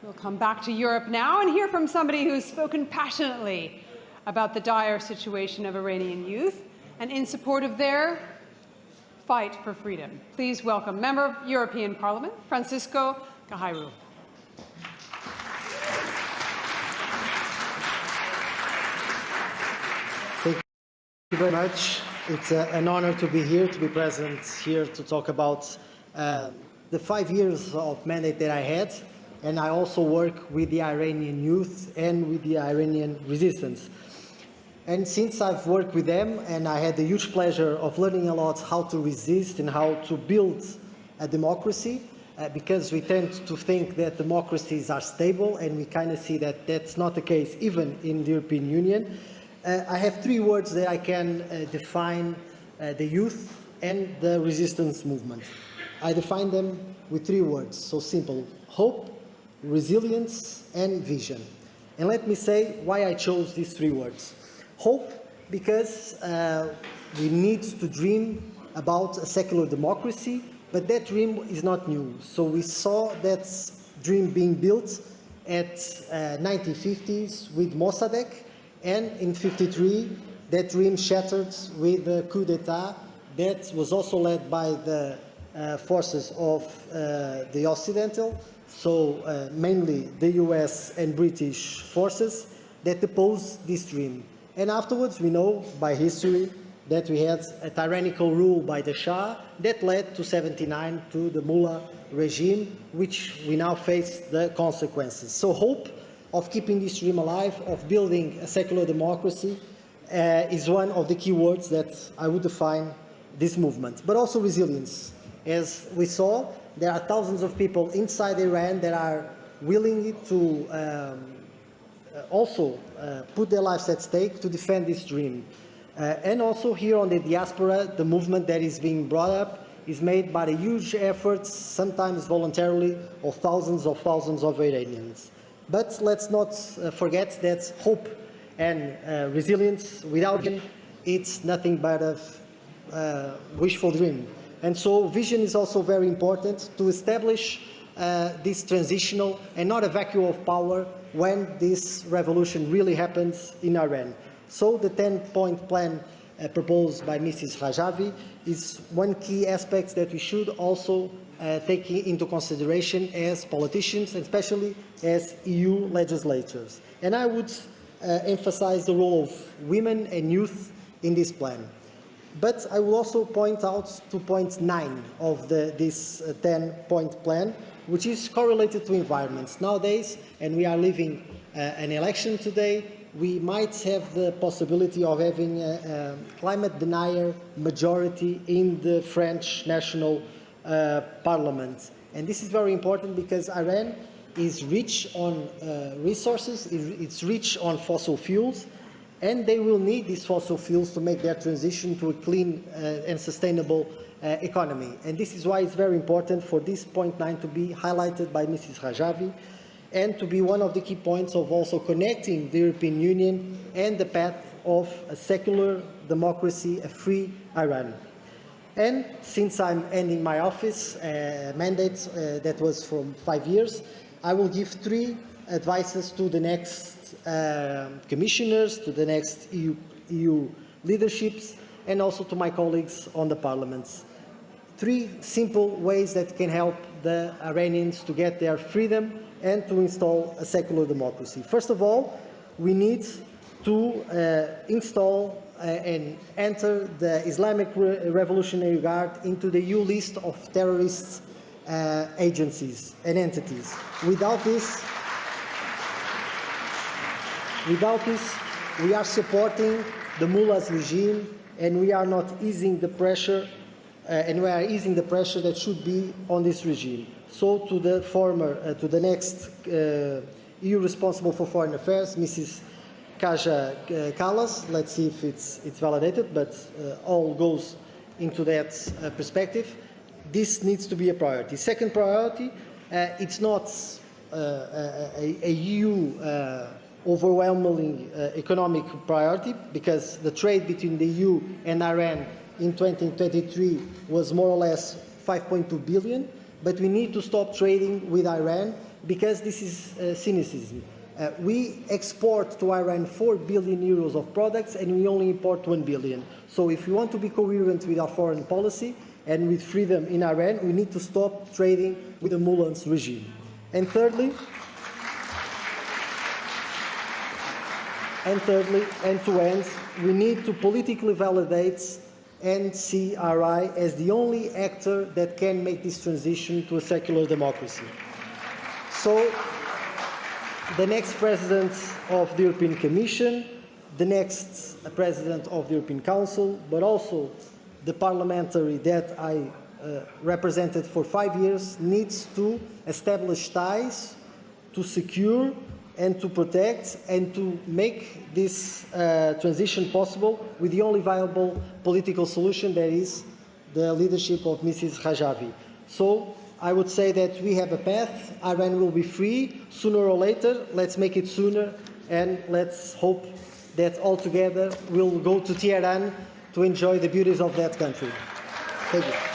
We'll come back to Europe now and hear from somebody who's spoken passionately about the dire situation of Iranian youth and in support of their fight for freedom. Please welcome Member of European Parliament, Francisco Guerreiro. Thank you very much. It's an honor to be here, to be present here to talk about the 5 years of mandate that I had. And I also work with the Iranian youth and with the Iranian resistance. And since I've worked with them, and I had the huge pleasure of learning a lot how to resist and how to build a democracy, because we tend to think that democracies are stable, and we kind of see that that's not the case even in the European Union. I have 3 words that I can define the youth and the resistance movement. I define them with 3 words, so simple: hope, resilience, and vision. And let me say why I chose these 3 words. Hope, because we need to dream about a secular democracy, but that dream is not new. So we saw that dream being built at 1950s with Mossadegh, and in 53 that dream shattered with the coup d'etat that was also led by the forces of the Occidental, so mainly the US and British forces that opposed this dream. And afterwards, we know by history that we had a tyrannical rule by the Shah that led to 79 to the Mullah regime, which we now face the consequences. So hope of keeping this dream alive, of building a secular democracy, is one of the key words that I would define this movement. But also resilience. As we saw, there are thousands of people inside Iran that are willing to also put their lives at stake to defend this dream. And also here on the diaspora, the movement that is being brought up is made by the huge efforts, sometimes voluntarily, of thousands of Iranians. But let's not forget that hope and resilience, without it, it's nothing but a wishful dream. And so vision is also very important to establish this transitional and not a vacuum of power when this revolution really happens in Iran. So the 10-point plan proposed by Mrs. Rajavi is one key aspect that we should also take into consideration as politicians, especially as EU legislators. And I would emphasize the role of women and youth in this plan. But I will also point out to point 9 of this 10-point plan, which is correlated to environments. Nowadays, and we are living an election today, we might have the possibility of having a climate denier majority in the French National Parliament. And this is very important because Iran is rich on resources, it's rich on fossil fuels, and they will need these fossil fuels to make their transition to a clean and sustainable economy. And this is why it's very important for this point 9 to be highlighted by Mrs. Rajavi and to be one of the key points of also connecting the European Union and the path of a secular democracy, a free Iran. And since I'm ending my office mandate that was from 5 years, I will give 3 advices to the next commissioners, to the next EU leaderships, and also to my colleagues on the parliaments. 3 simple ways that can help the Iranians to get their freedom and to install a secular democracy. First of all, we need to install and enter the Islamic Revolutionary Guard into the EU list of terrorist agencies and entities. Without this, we are supporting the mullah's regime, and we are not easing the pressure, and we are easing the pressure that should be on this regime. So to the next EU responsible for foreign affairs, Mrs. Kaja Kallas, let's see if it's validated, but all goes into that perspective. This needs to be a priority. Second priority, it's not a EU overwhelming economic priority, because the trade between the EU and Iran in 2023 was more or less 5.2 billion, but we need to stop trading with Iran because this is cynicism. We export to Iran 4 billion euros of products and we only import 1 billion. So if we want to be coherent with our foreign policy and with freedom in Iran, we need to stop trading with the Mullah's regime. And thirdly, and to end, we need to politically validate and see RI as the only actor that can make this transition to a secular democracy. So, the next president of the European Commission, the next president of the European Council, but also the parliamentary that I represented for 5 years needs to establish ties to secure and to protect and to make this transition possible with the only viable political solution, that is the leadership of Mrs. Rajavi. So I would say that we have a path. Iran will be free sooner or later. Let's make it sooner, and let's hope that all together we'll go to Tehran to enjoy the beauties of that country. Thank you.